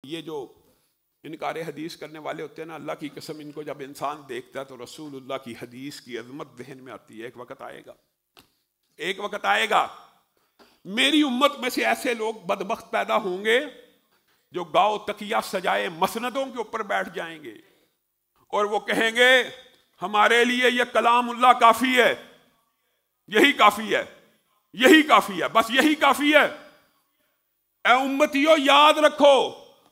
یہ جو انکار حدیث کرنے والے ہوتے ہیں نا، اللہ کی قسم ان کو جب انسان دیکھتا ہے تو رسول اللہ کی حدیث کی عظمت ذہن میں آتی ہے۔ ایک وقت آئے گا میری امت میں سے ایسے لوگ بدبخت پیدا ہوں گے جو گاؤ تکیہ سجائے مسندوں کے اوپر بیٹھ جائیں گے اور وہ کہیں گے ہمارے لیے یہ کلام اللہ کافی ہے، یہی کافی ہے، بس یہی کافی ہے۔ اے امتیوں یاد رکھو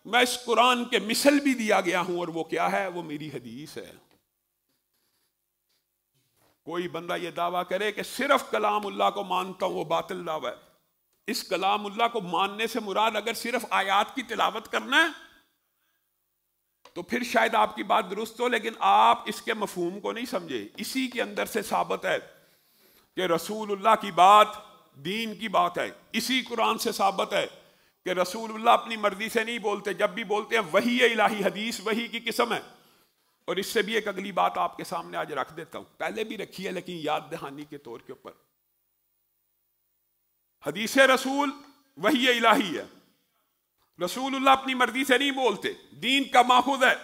میں اس قرآن کے مثل بھی دیا گیا ہوں، اور وہ کیا ہے؟ وہ میری حدیث ہے۔ کوئی بندہ یہ دعویٰ کرے کہ صرف کلام اللہ کو مانتا ہوں، وہ باطل دعویٰ ہے۔ اس کلام اللہ کو ماننے سے مراد اگر صرف آیات کی تلاوت کرنا ہے تو پھر شاید آپ کی بات درست ہو، لیکن آپ اس کے مفہوم کو نہیں سمجھے۔ اسی کے اندر سے ثابت ہے کہ رسول اللہ کی بات دین کی بات ہے۔ اسی قرآن سے ثابت ہے کہ رسول اللہ اپنی مرضی سے نہیں بولتے، جب بھی بولتے ہیں وحی الہی، حدیث وحی کی قسم ہے۔ اور اس سے بھی ایک اگلی بات آپ کے سامنے آج رکھ دیتا ہوں، پہلے بھی رکھی ہے لیکن یاد دہانی کے طور کے اوپر۔ حدیث رسول وحی الہی ہے، رسول اللہ اپنی مرضی سے نہیں بولتے، دین کا ماخوذ ہے۔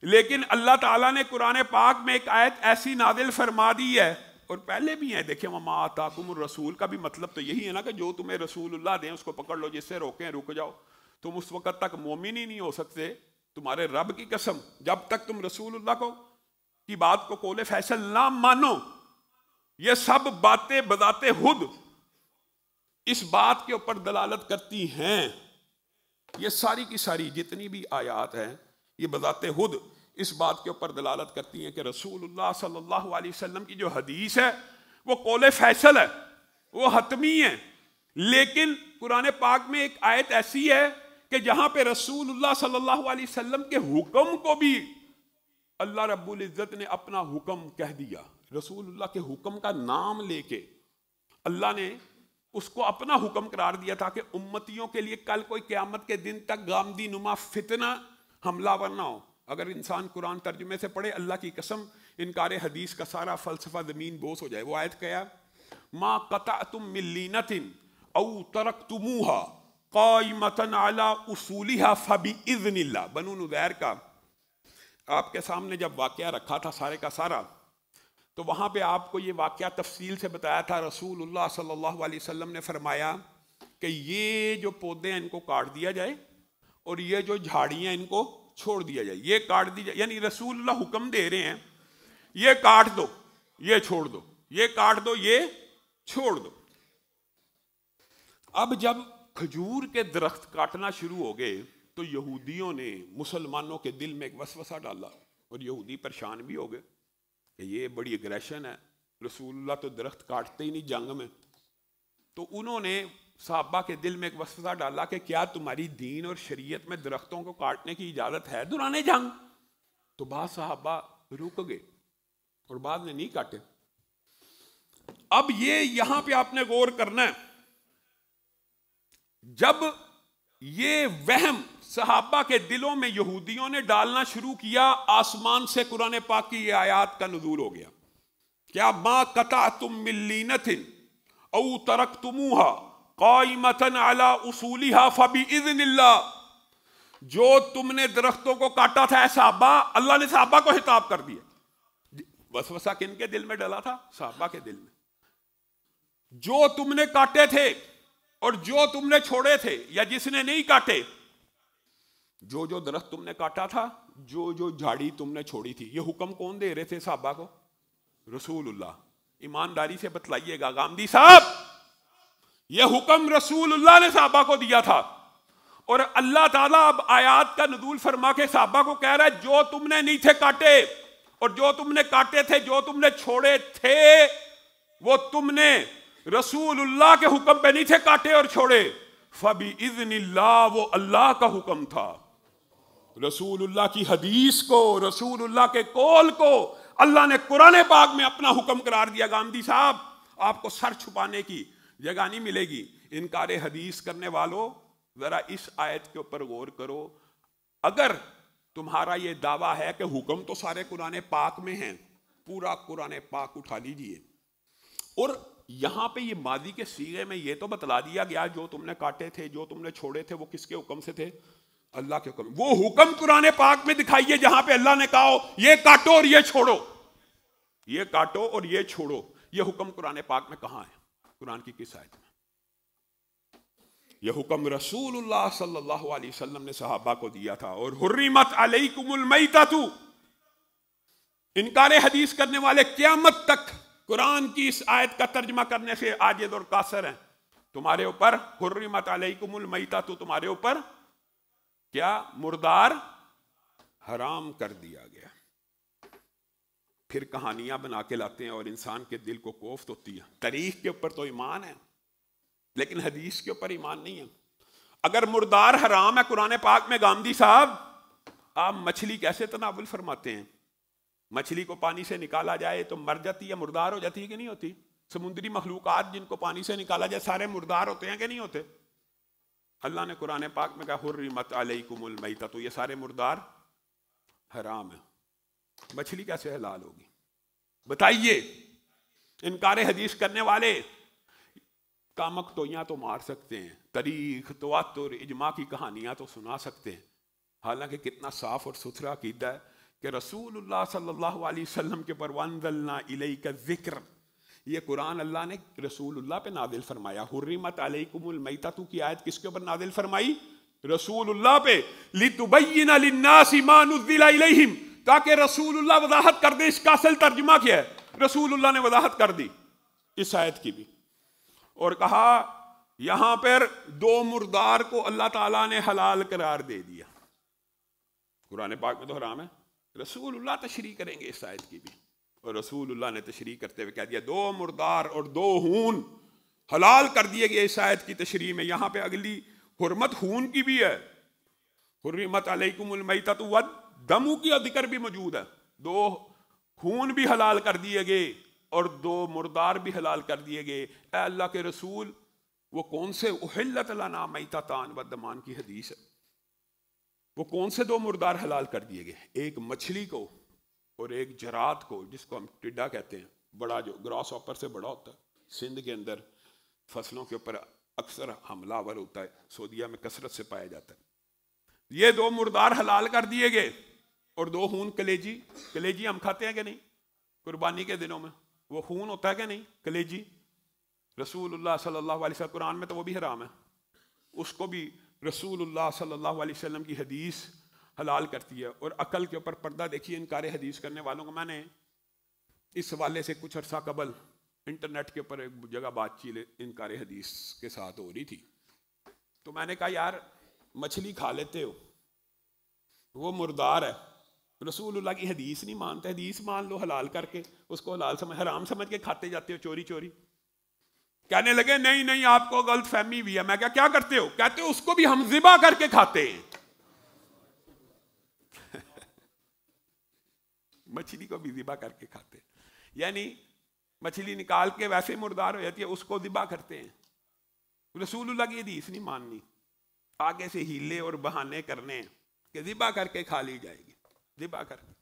لیکن اللہ تعالیٰ نے قرآن پاک میں ایک آیت ایسی نازل فرما دی ہے، اور پہلے بھی ہیں، دیکھیں وَمَا آتَاكُمُ الرَّسُولُ کا بھی مطلب تو یہی ہے نا کہ جو تمہیں رسول اللہ دیں اس کو پکڑ لو، جس سے روکیں رک جاؤ۔ تم اس وقت تک مومن ہی نہیں ہو سکتے، تمہارے رب کی قسم، جب تک تم رسول اللہ کی بات کو قول فیصل نہ مانو۔ یہ سب باتیں بذات خود اس بات کے اوپر دلالت کرتی ہیں، یہ ساری کی ساری جتنی بھی آیات ہیں یہ بذات خود اس بات کے اوپر دلالت کرتی ہیں کہ رسول اللہ صلی اللہ علیہ وسلم کی جو حدیث ہے وہ قول فیصل ہے، وہ حتمی ہے۔ لیکن قرآن پاک میں ایک آیت ایسی ہے کہ جہاں پہ رسول اللہ صلی اللہ علیہ وسلم کے حکم کو بھی اللہ رب العزت نے اپنا حکم کہہ دیا۔ رسول اللہ کے حکم کا نام لے کے اللہ نے اس کو اپنا حکم قرار دیا تھا کہ امتیوں کے لیے کل کوئی قیامت کے دن تک گامدی نما فتنہ حملہ ور نہ ہو۔ اگر انسان قرآن ترجمے سے پڑھے، اللہ کی قسم انکار حدیث کا سارا فلسفہ زمین بوس ہو جائے۔ وہ آیت کیا؟ ما قطعتم من لینۃ او ترکتموها قائمۃ علی اصولها فباذن اللہ۔ بنو نذیر کا آپ کے سامنے جب واقعہ رکھا تھا سارے کا سارا، تو وہاں پہ آپ کو یہ واقعہ تفصیل سے بتایا تھا۔ رسول اللہ صلی اللہ علیہ وسلم نے فرمایا کہ یہ جو پودے ہیں ان کو کاٹ دیا جائے اور یہ جو جھاڑیاں ان کو چھوڑ دیا جائے، یہ کاٹ دی جائے، یعنی رسول اللہ حکم دے رہے ہیں یہ کاٹ دو، یہ چھوڑ دو، یہ کاٹ دو، یہ چھوڑ دو۔ اب جب کھجور کے درخت کاٹنا شروع ہو گئے تو یہودیوں نے مسلمانوں کے دل میں ایک وسوسہ ڈالا، اور یہودی پریشان بھی ہو گئے کہ یہ بڑی اگریشن ہے، رسول اللہ تو درخت کاٹتے ہی نہیں جنگ میں۔ تو انہوں نے صحابہ کے دل میں ایک وسوسہ ڈالا کہ کیا تمہاری دین اور شریعت میں درختوں کو کاٹنے کی اجازت ہے دوران جنگ؟ تو بعض صحابہ رک گئے اور بعض نے نہیں کاٹے۔ اب یہ یہاں پہ آپ نے غور کرنا ہے، جب یہ وہم صحابہ کے دلوں میں یہودیوں نے ڈالنا شروع کیا، آسمان سے قرآن پاک کی یہ آیات کا نزول ہو گیا۔ کیا ما قطعتم من لینۃ او ترکتموها قائمۃ علی اصولها فباذن اللہ۔ جو تم نے درختوں کو کاٹا تھا اے صحابہ، اللہ نے صحابہ کو خطاب کر دیا۔ وسوسہ کن کے دل میں ڈالا تھا؟ صحابہ کے دل میں۔ جو تم نے کاٹے تھے اور جو تم نے چھوڑے تھے، یا جس نے نہیں کاٹے، جو جو درخت تم نے کاٹا تھا، جو جو جھاڑی تم نے چھوڑی تھی، یہ حکم کون دے رہے تھے صحابہ کو؟ رسول اللہ۔ ایمانداری سے بتلائیے گا گامدی صاحب، یہ حکم رسول اللہ نے صحابہ کو دیا تھا، اور اللہ تعالیٰ اب آیات کا نزول فرما کے صحابہ کو کہہ رہا ہے جو تم نے نہیں تھے کاٹے اور جو تم نے کاٹے تھے، جو تم نے چھوڑے تھے، وہ تم نے رسول اللہ کے حکم پہ نہیں تھے کاٹے اور چھوڑے، فباذن اللہ، وہ اللہ کا حکم تھا۔ رسول اللہ کی حدیث کو، رسول اللہ کے قول کو اللہ نے قرآن پاک میں اپنا حکم قرار دیا۔ گامدی صاحب، آپ کو سر چھپانے کی جگہ نہیں ملے گی۔ انکار حدیث کرنے والوں، ذرا اس آیت کے اوپر غور کرو۔ اگر تمہارا یہ دعویٰ ہے کہ حکم تو سارے قرآن پاک میں ہیں، پورا قرآن پاک اٹھا لیجئے، اور یہاں پہ یہ ماضی کے صیغے میں یہ تو بتلا دیا گیا جو تم نے کاٹے تھے، جو تم نے چھوڑے تھے، وہ کس کے حکم سے تھے؟ اللہ کے حکم، وہ حکم قرآن پاک میں دکھائیے جہاں پہ اللہ نے کہا ہو یہ کاٹو اور یہ چھوڑو، یہ کاٹو اور یہ چھوڑو، یہ حکم قرآن پاک میں کہاں ہے؟ قرآن کی کس آیت میں؟ یہ حکم رسول اللہ صلی اللہ علیہ وسلم نے صحابہ کو دیا تھا. اور حرمت علیکم المیتۃ، انکار حدیث کرنے والے قیامت تک قرآن کی اس آیت کا ترجمہ کرنے سے عاجز اور قاصر ہیں. تمہارے اوپر حرمت علیکم المیتۃ، تمہارے اوپر کیا؟ مردار حرام کر دیا گیا. پھر کہانیاں بنا کے لاتے ہیں اور انسان کے دل کو کوفت ہوتی ہے. تاریخ کے اوپر تو ایمان ہے لیکن حدیث کے اوپر ایمان نہیں ہے. اگر مردار حرام ہے قرآن پاک میں، گاندھی صاحب آپ مچھلی کیسے تناول فرماتے ہیں؟ مچھلی کو پانی سے نکالا جائے تو مر جاتی ہے، مردار ہو جاتی ہے کہ نہیں ہوتی؟ سمندری مخلوقات جن کو پانی سے نکالا جائے سارے مردار ہوتے ہیں کہ نہیں ہوتے؟ اللہ نے قرآن پاک میں کہا حرمت علیکم المیتۃ، یہ سارے مردار حرام ہیں. مچھلی کیسے حلال ہوگی؟ بتائیے. انکار حدیث کرنے والے کامک تویاں تو مار سکتے ہیں، تاریخ، تواتر، اجماع کی کہانیاں تو سنا سکتے ہیں، حالانکہ کتنا صاف اور ستھرا عقیدہ ہے کہ رسول اللہ صلی اللہ علیہ وسلم کے پر وانزلنا الیک الذکر، یہ قرآن اللہ نے رسول اللہ پہ نازل فرمایا. حرمت علیکم المیتۃ کی آیت کس کے اوپر نازل فرمائی؟ رسول اللہ پہ. لتبین للناس ما نزل الیہم، تاکہ رسول اللہ وضاحت کر دے اس کا اصل ترجمہ کیا ہے. رسول اللہ نے وضاحت کر دی اس آیت کی بھی، اور کہا یہاں پر دو مردار کو اللہ تعالیٰ نے حلال قرار دے دیا. قرآن پاک میں تو حرام ہے، رسول اللہ تشریح کریں گے اس آیت کی بھی، اور رسول اللہ نے تشریح کرتے ہوئے کہہ دیا دو مردار اور دو خون حلال کر دیے گئے اس آیت کی تشریح میں. یہاں پہ اگلی حرمت خون کی بھی ہے، حرمت علیکم المیتۃ والدم کی ذکر بھی موجود ہے. دو خون بھی حلال کر دیے گئے اور دو مردار بھی حلال کر دیے گئے. اے اللہ کے رسول، وہ کون سے احلت لنا میتتان والدمان کی حدیث ہے، وہ کون سے دو مردار حلال کر دیے گئے؟ ایک مچھلی کو اور ایک جرات کو، جس کو ہم ٹڈا کہتے ہیں، بڑا جو گراس ہاپر سے بڑا ہوتا ہے، سندھ کے اندر فصلوں کے اوپر اکثر حملہ آور ہوتا ہے، سعودیہ میں کثرت سے پایا جاتا ہے. یہ دو مردار حلال کر دیے گئے اور دو خون. کلیجی ہم کھاتے ہیں کہ نہیں قربانی کے دنوں میں؟ وہ خون ہوتا ہے کہ نہیں کلیجی؟ رسول اللہ صلی اللہ علیہ وسلم، قرآن میں تو وہ بھی حرام ہے، اس کو بھی رسول اللہ صلی اللہ علیہ وسلم کی حدیث حلال کرتی ہے. اور عقل کے اوپر پردہ دیکھیے انکار حدیث کرنے والوں کو. میں نے اس حوالے سے کچھ عرصہ قبل انٹرنیٹ کے اوپر ایک جگہ بات چیت انکار حدیث کے ساتھ ہو رہی تھی، تو میں نے کہا یار مچھلی کھا لیتے ہو، وہ مردار ہے، رسول اللہ کی حدیث نہیں مانتے، حدیث مان لو حلال کر کے، اس کو حلال حرام سمجھ کے کھاتے جاتے ہو چوری چوری. کہنے لگے نہیں آپ کو غلط فہمی بھی ہے. میں کیا کرتے ہو؟ کہتے ہو اس کو بھی ہم ذبح کر کے کھاتے ہیں. مچھلی کو بھی ذبح کر کے کھاتے ہیں، یعنی مچھلی نکال کے ویسے مردار ہو جاتی ہے، اس کو ذبح کرتے ہیں. رسول اللہ کی حدیث نہیں ماننی، آگے سے ہیلے اور بہانے کرنے کہ ذبح کر کے کھا لی جائے گی، ذبح کر کے.